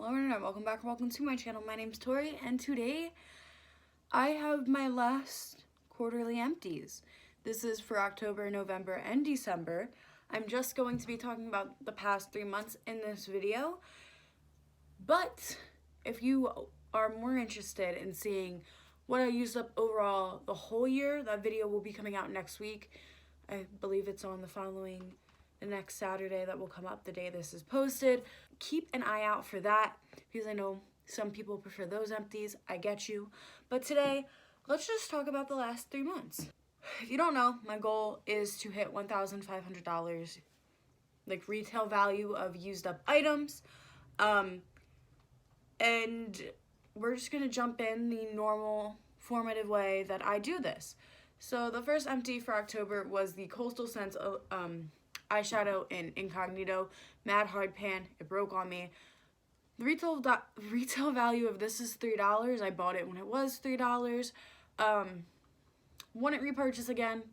Hello Internet, welcome back, welcome to my channel. My name's Tori, and today I have my last quarterly empties. This is for October, November, and December. I'm just going to be talking about the past 3 months in this video, but if you are more interested in seeing what I used up overall the whole year, that video will be coming out next week. I believe it's on the next Saturday that will come up the day this is posted. Keep an eye out for that because I know some people prefer those empties. I get you. But today, let's just talk about the last 3 months. If you don't know, my goal is to hit $1,500 like retail value of used up items. And we're just gonna jump in the normal formative way that I do this. So the first empty for October was the Coastal Scents eyeshadow in Incognito Mad Hard Pan. It broke on me. The retail value of this is $3. I bought it when it was $3. Wouldn't repurchase again.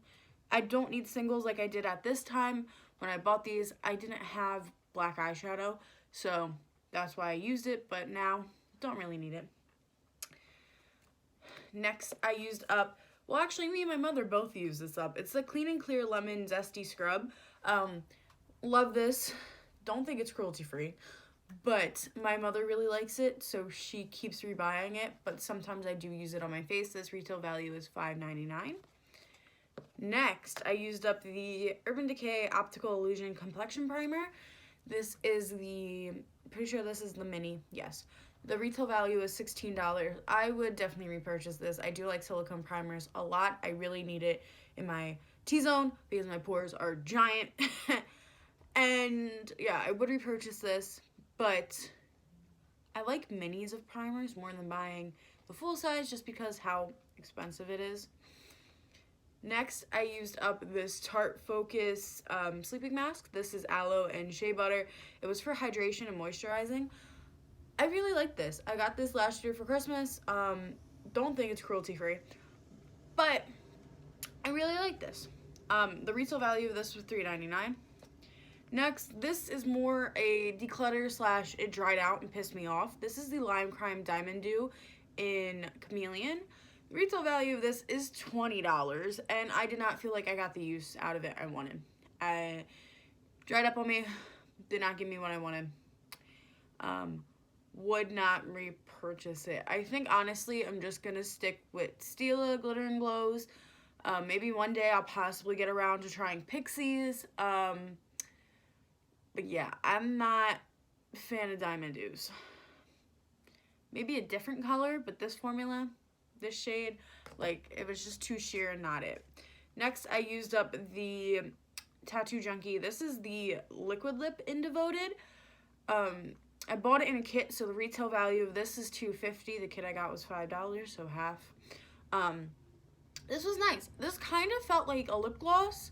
I don't need singles like I did at this time. When I bought these, I didn't have black eyeshadow, so that's why I used it, but now don't really need it. Next, I used up, well actually me and my mother both used this up. It's the Clean and Clear Lemon Zesty Scrub. Love this. Don't think it's cruelty free, but my mother really likes it, so she keeps rebuying it, but sometimes I do use it on my face. This retail value is $5.99. Next, I used up the Urban Decay Optical Illusion Complexion Primer. This is pretty sure this is the mini, yes. The retail value is $16. I would definitely repurchase this. I do like silicone primers a lot. I really need it in my T-zone because my pores are giant. And yeah, I would repurchase this, but I like minis of primers more than buying the full size just because how expensive it is. Next, I used up this Tarte Focus sleeping mask. This is aloe and shea butter. It was for hydration and moisturizing. I really like this. I got this last year for Christmas. Don't think it's cruelty free, but I really like this. The retail value of this was $3.99. Next, this is more a declutter slash it dried out and pissed me off. This is the Lime Crime Diamond Dew in Chameleon. The retail value of this is $20, and I did not feel like I got the use out of it I wanted. I dried up on me, did not give me what I wanted. Would not repurchase it. I think honestly I'm just gonna stick with Stila Glitter and Glows. Maybe one day I'll possibly get around to trying Pixies. But yeah, I'm not a fan of Diamond Dews. Maybe a different color, but this formula, this shade, like it was just too sheer and not it. Next, I used up the Tattoo Junkie. This is the Liquid Lip in Devoted. I bought it in a kit, so the retail value of this is $2.50. The kit I got was $5, so half. This was nice. This kind of felt like a lip gloss.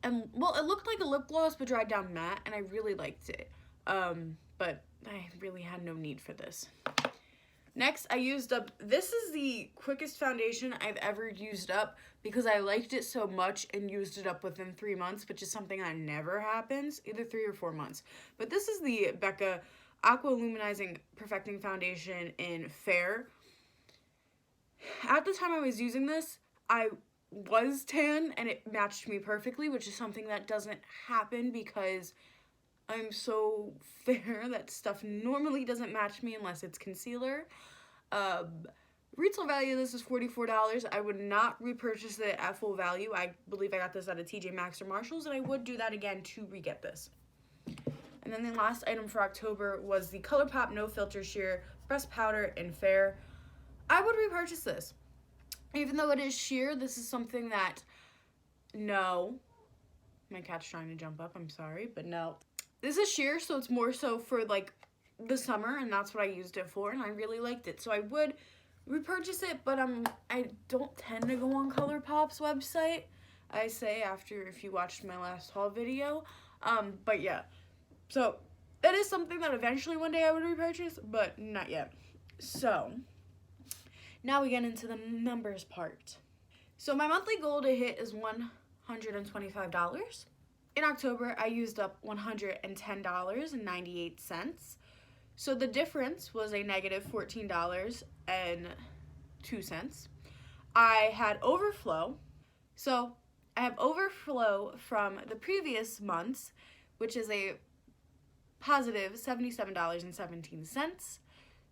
And, well, it looked like a lip gloss, but dried down matte, and I really liked it. But I really had no need for this. Next, I used up, this is the quickest foundation I've ever used up because I liked it so much and used it up within 3 months, which is something that never happens, either 3 or 4 months. But this is the Becca Aqua Luminizing Perfecting Foundation in Fair. At the time I was using this, I was tan and it matched me perfectly, which is something that doesn't happen because I'm so fair that stuff normally doesn't match me unless it's concealer. Retail value of this is $44. I would not repurchase it at full value. I believe I got this at a TJ Maxx or Marshalls, and I would do that again to re-get this. And then the last item for October was the ColourPop No Filter Sheer Pressed Powder in Fair. I would repurchase this. Even though it is sheer, this is something that, no. My cat's trying to jump up, I'm sorry, but no. This is sheer, so it's more so for like the summer, and that's what I used it for, and I really liked it. So I would repurchase it, but I don't tend to go on ColourPop's website. I say after if you watched my last haul video. But yeah. So that is something that eventually one day I would repurchase, but not yet. So now we get into the numbers part. So my monthly goal to hit is $125. In October, I used up $110.98. So the difference was a negative $14.02. I had overflow. So I have overflow from the previous months, which is a positive $77.17.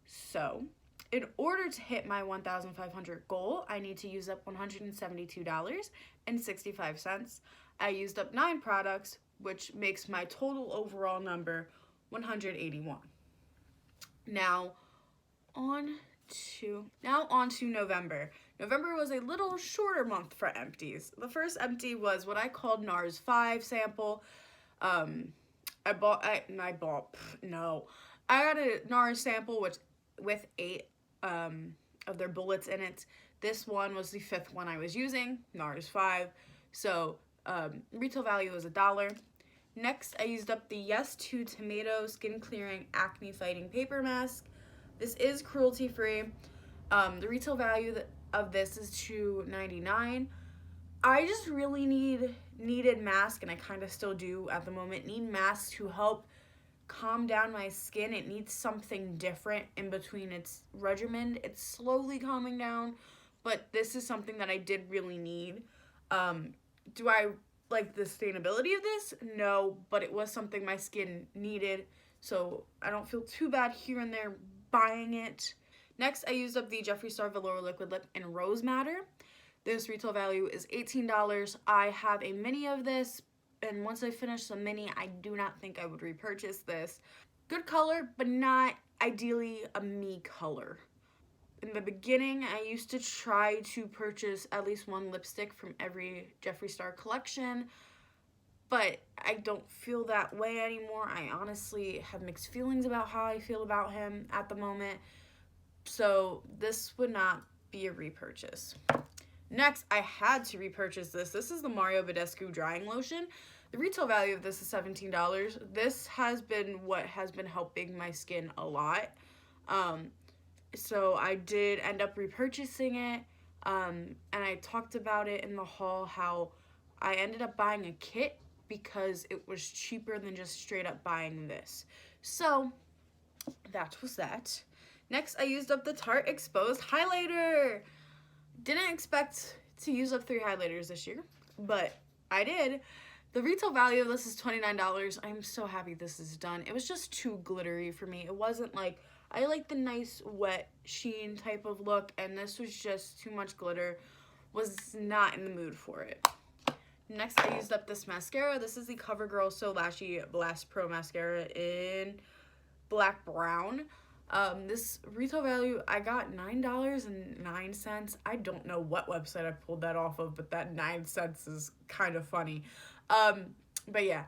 So in order to hit my 1,500 goal, I need to use up $172.65. I used up 9 products, which makes my total overall number 181. Now on to November. November was a little shorter month for empties. The first empty was what I called NARS 5 sample. I got a NARS sample with 8 of their bullets in it. This one was the 5th one I was using, NARS 5. So retail value was $1. Next, I used up the Yes to Tomato Skin Clearing Acne Fighting Paper Mask. This is cruelty free. The retail value of this is $2.99. I just really needed mask, and I kind of still do at the moment. Need masks to help calm down my skin. It needs something different in between its regimen. It's slowly calming down, but this is something that I did really need. Do I like the sustainability of this? No, but it was something my skin needed, so I don't feel too bad here and there buying it. Next, I used up the Jeffree Star Velour Liquid Lip in Rose Madder. This retail value is $18. I have a mini of this, and once I finish the mini, I do not think I would repurchase this. Good color, but not ideally a me color. In the beginning, I used to try to purchase at least one lipstick from every Jeffree Star collection, but I don't feel that way anymore. I honestly have mixed feelings about how I feel about him at the moment, so this would not be a repurchase. Next, I had to repurchase this. This is the Mario Badescu Drying Lotion. The retail value of this is $17. This has been what has been helping my skin a lot. So I did end up repurchasing it, and I talked about it in the haul how I ended up buying a kit because it was cheaper than just straight up buying this. So that was that. Next, I used up the Tarte Exposed Highlighter. Didn't expect to use up 3 highlighters this year, but I did. The retail value of this is $29. I'm so happy this is done. It was just too glittery for me. It wasn't like, I like the nice wet sheen type of look, and this was just too much glitter. Was not in the mood for it. Next, I used up this mascara. This is the CoverGirl So Lashy Blast Pro Mascara in Black Brown. This retail value, I got $9.09. I don't know what website I pulled that off of, but that 9 cents is kind of funny. But yeah.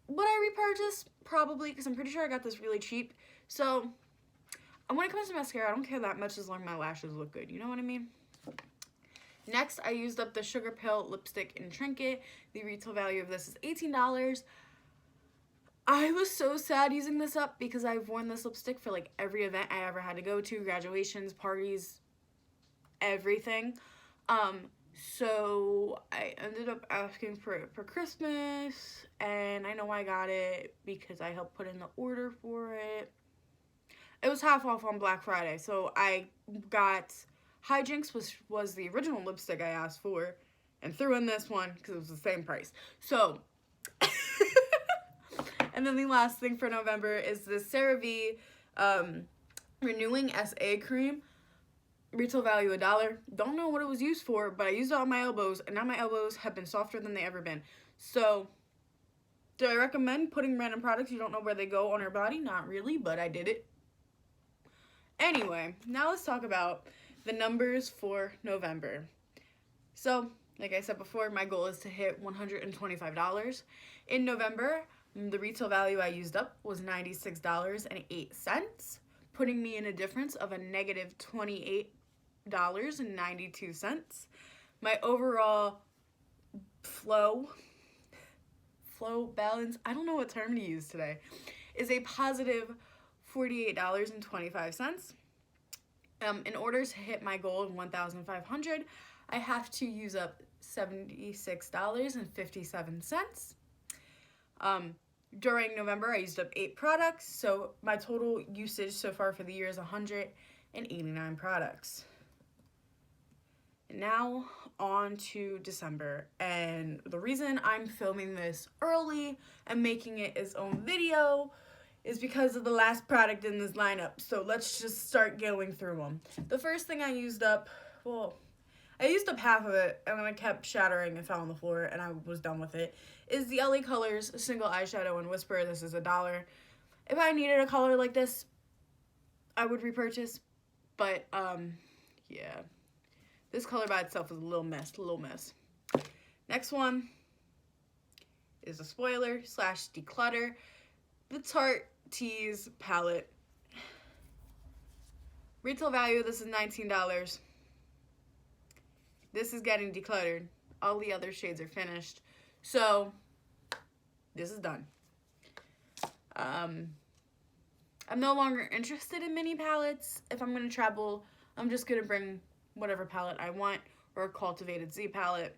Would I repurchase? Probably, because I'm pretty sure I got this really cheap. So, when it comes to mascara, I don't care that much as long as my lashes look good. You know what I mean? Next, I used up the Sugar Pill Lipstick in Trinket. The retail value of this is $18. I was so sad using this up because I've worn this lipstick for like every event I ever had to go to, graduations, parties, everything. So I ended up asking for it for Christmas, and I know I got it because I helped put in the order for it. It was half off on Black Friday, so I got Hijinks, which was the original lipstick I asked for, and threw in this one because it was the same price. So, and then the last thing for November is the CeraVe Renewing SA Cream. Retail value $1. Don't know what it was used for, but I used it on my elbows, and now my elbows have been softer than they ever been. So, do I recommend putting random products you don't know where they go on your body? Not really, but I did it. Anyway, now let's talk about the numbers for November. So, like I said before, my goal is to hit $125. In November, the retail value I used up was $96.08, putting me in a difference of a negative $28.92. My overall flow balance, I don't know what term to use today, is a positive $48.25. In order to hit my goal of 1,500, I have to use up $76.57. During November, I used up 8 products, so my total usage so far for the year is 189 products. And now on to December, and the reason I'm filming this early and making it its own video is because of the last product in this lineup. So let's just start going through them. The first thing I used up, well, I used up half of it, and then I kept shattering and fell on the floor, and I was done with it, is the LA Colors Single Eyeshadow in Whisper. This is $1. If I needed a color like this, I would repurchase, but, yeah. This color by itself is a little mess. Next one is a spoiler / declutter. The Tarte Tease palette. Retail value, this is $19. This is getting decluttered. All the other shades are finished. So, this is done. I'm no longer interested in mini palettes. If I'm going to travel, I'm just going to bring whatever palette I want, or a Cultivated Z palette.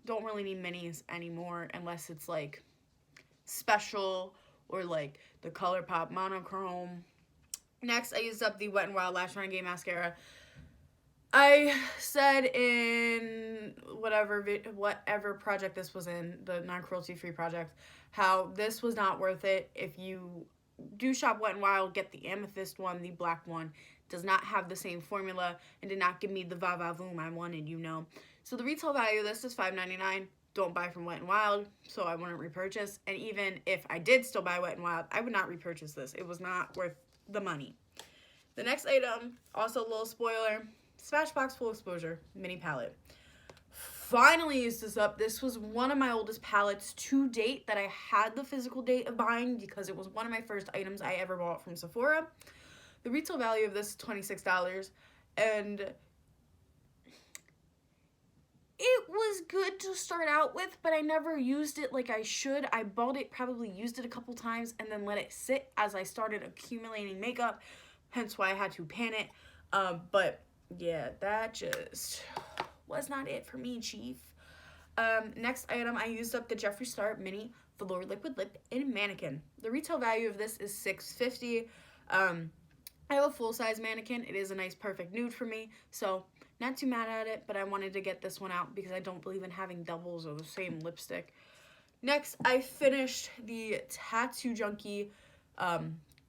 Don't really need minis anymore unless it's like special or like the ColourPop monochrome. Next, I used up the Wet n Wild Lash Renegade mascara. I said in whatever project this was in, the non-cruelty free project, how this was not worth it. If you do shop Wet n Wild, get the amethyst one, the black one. Does not have the same formula and did not give me the va-va-voom I wanted, you know. So the retail value of this is $5.99. Don't buy from Wet n Wild, so I wouldn't repurchase. And even if I did still buy Wet n Wild, I would not repurchase this. It was not worth the money. The next item, also a little spoiler, Smashbox Full Exposure Mini Palette. Finally used this up. This was one of my oldest palettes to date that I had the physical date of buying because it was one of my first items I ever bought from Sephora. The retail value of this is $26, and it was good to start out with, but I never used it like I should. I bought it, probably used it a couple times, and then let it sit as I started accumulating makeup, hence why I had to pan it. But yeah, that just was not it for me, chief. Next item, I used up the Jeffree Star Mini Velour Liquid Lip in Mannequin. The retail value of this is $6.50. I have a full-size mannequin. It is a nice, perfect nude for me, so not too mad at it, but I wanted to get this one out because I don't believe in having doubles or the same lipstick. Next, I finished the Tattoo Junkie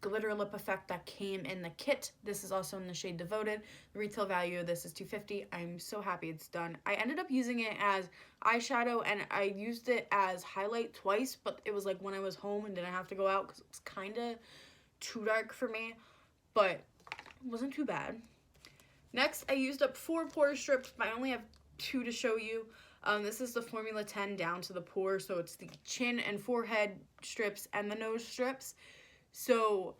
glitter lip effect that came in the kit. This is also in the shade Devoted. The retail value of this is $2.50. I'm so happy it's done. I ended up using it as eyeshadow, and I used it as highlight twice, but it was like when I was home and didn't have to go out because it was kind of too dark for me. But it wasn't too bad. Next, I used up 4 pore strips, but I only have 2 to show you. This is the Formula 10 down to the pore, so it's the chin and forehead strips and the nose strips. So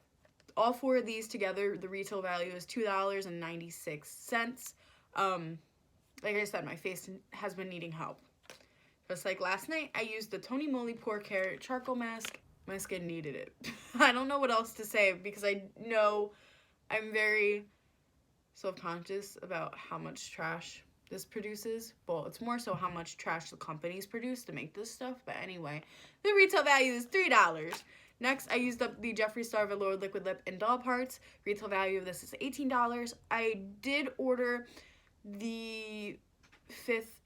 all 4 of these together, the retail value is $2.96. Like I said, my face has been needing help. Just like last night, I used the Tony Moly Pore Care Charcoal Mask. My skin needed it. I don't know what else to say because I know I'm very self-conscious about how much trash this produces. Well, it's more so how much trash the companies produce to make this stuff. But anyway, the retail value is $3. Next, I used up the Jeffree Star Velour Liquid Lip in Doll Parts. Retail value of this is $18. I did order the 5th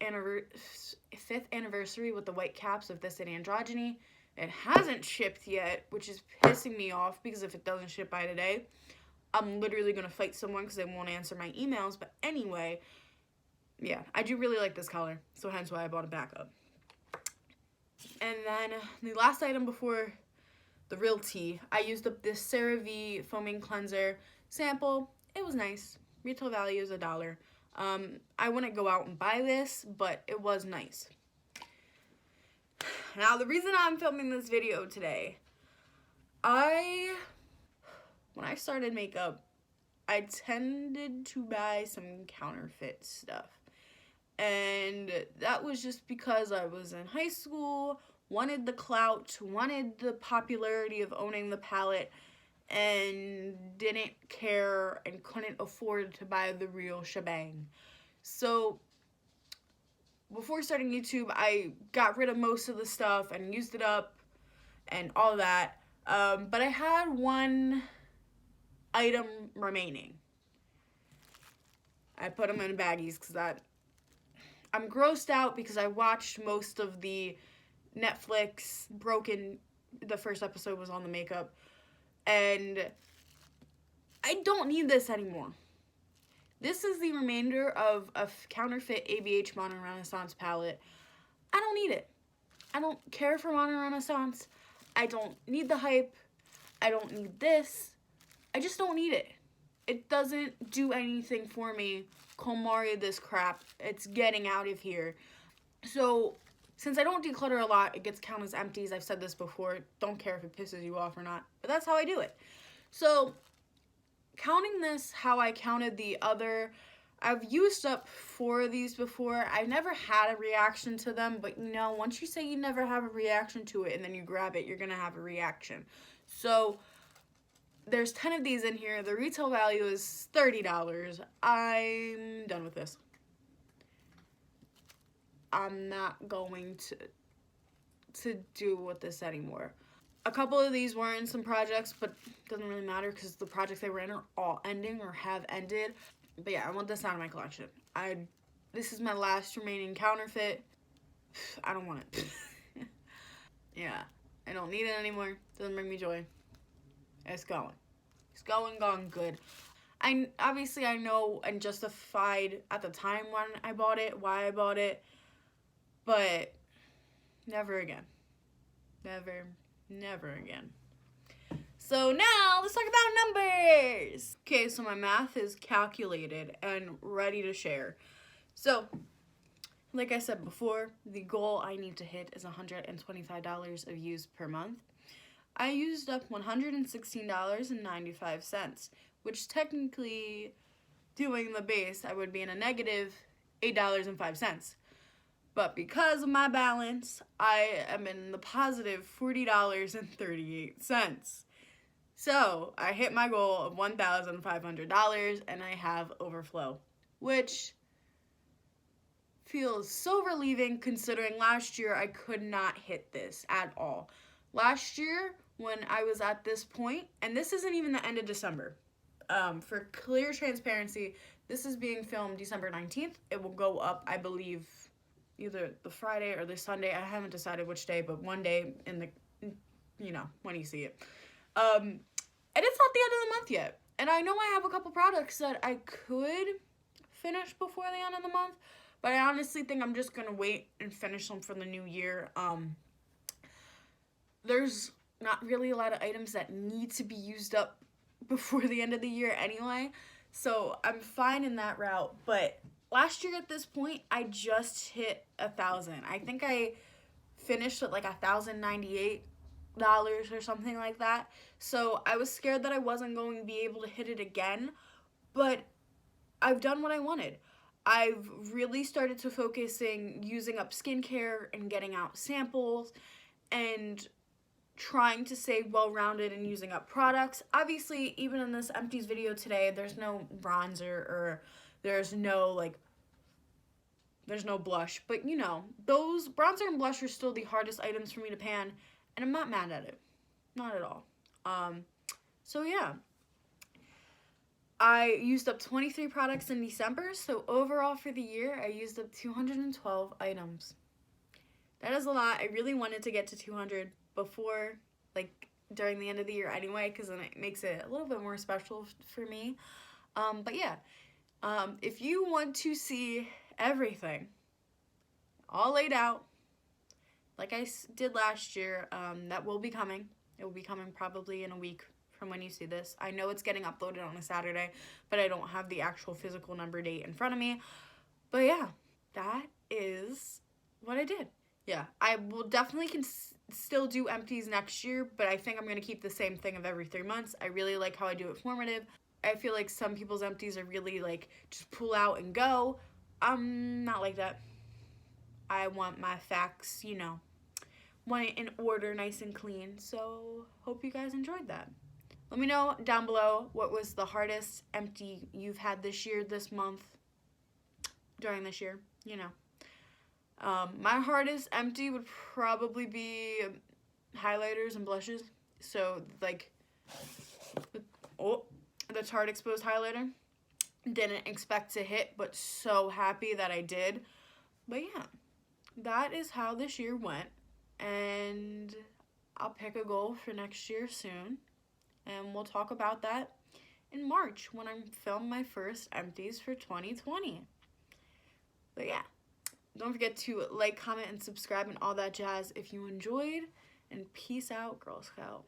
anniversary with the white caps of This and Androgyny. It hasn't shipped yet, which is pissing me off because if it doesn't ship by today, I'm literally going to fight someone because they won't answer my emails. But anyway, yeah, I do really like this color, so hence why I bought a backup. And then the last item before the real tea, I used up this CeraVe Foaming Cleanser sample. It was nice. Retail value is $1. I wouldn't go out and buy this, but it was nice. Now, the reason I'm filming this video today, when I started makeup, I tended to buy some counterfeit stuff. And that was just because I was in high school, wanted the clout, wanted the popularity of owning the palette, and didn't care and couldn't afford to buy the real shebang. So before starting YouTube, I got rid of most of the stuff and used it up and all that. But I had one item remaining. I put them in baggies because I'm grossed out because I watched most of the Netflix Broken. The first episode was on the makeup, and I don't need this anymore. This is the remainder of a counterfeit ABH Modern Renaissance palette. I don't need it. I don't care for Modern Renaissance. I don't need the hype. I don't need this. I just don't need it. It doesn't do anything for me. KonMari this crap. It's getting out of here. So, since I don't declutter a lot, it gets counted as empties. I've said this before. Don't care if it pisses you off or not. But that's how I do it. So, counting this how I counted the other, I've used up 4 of these before. I've never had a reaction to them, but you know, once you say you never have a reaction to it and then you grab it, you're gonna have a reaction. So there's 10 of these in here. The retail value is $30. I'm done with this. I'm not going to do with this anymore. A couple of these were in some projects, but it doesn't really matter because the projects they were in are all ending or have ended. But yeah, I want this out of my collection. This is my last remaining counterfeit. I don't want it. Yeah, I don't need it anymore. Doesn't bring me joy. It's going. It's gone good. Obviously I know and justified at the time when I bought it, why I bought it, but never again. Never again. So now let's talk about numbers. Okay, so my math is calculated and ready to share. So, like I said before, the goal I need to hit is $125 of use per month. I used up $116.95, which technically, doing the base, I would be in a negative $8.05. But because of my balance, I am in the positive $40.38. So I hit my goal of $1,500 and I have overflow, which feels so relieving considering last year I could not hit this at all. Last year when I was at this point, and this isn't even the end of December, for clear transparency, this is being filmed December 19th. It will go up, I believe, either the Friday or the Sunday. I haven't decided which day, but one day in the, when you see it. And it's not the end of the month yet. And I know I have a couple products that I could finish before the end of the month, but I honestly think I'm just going to wait and finish them for the new year. There's not really a lot of items that need to be used up before the end of the year anyway, so I'm fine in that route. But last year at this point, I just hit 1,000. I think I finished at like $1,098 or something like that. So I was scared that I wasn't going to be able to hit it again, but I've done what I wanted. I've really started to focusing using up skincare and getting out samples and trying to stay well-rounded and using up products. Obviously, even in this Empties video today, there's no bronzer or there's no blush, but those bronzer and blush are still the hardest items for me to pan, and I'm not mad at it. Not at all. So yeah. I used up 23 products in December, so overall for the year, I used up 212 items. That is a lot. I really wanted to get to 200 before, during the end of the year anyway, because then it makes it a little bit more special for me. But yeah, if you want to see everything all laid out, like I did last year, that will be coming. It will be coming probably in a week from when you see this. I know it's getting uploaded on a Saturday, but I don't have the actual physical number date in front of me. But yeah, that is what I did. Yeah, I will definitely still do empties next year, but I think I'm going to keep the same thing of every 3 months. I really like how I do it formative. I feel like some people's empties are really just pull out and go. I'm not like that. I want my facts, want it in order, nice and clean. So hope you guys enjoyed that. Let me know down below what was the hardest empty you've had this year, this month, during this year, My hardest empty would probably be highlighters and blushes. So like, the Tarte Exposed highlighter. Didn't expect to hit, but so happy that I did. But yeah, that is how this year went. And I'll pick a goal for next year soon. And we'll talk about that in March when I film my first Empties for 2020. But yeah, don't forget to like, comment, and subscribe and all that jazz if you enjoyed. And peace out, Girl Scout.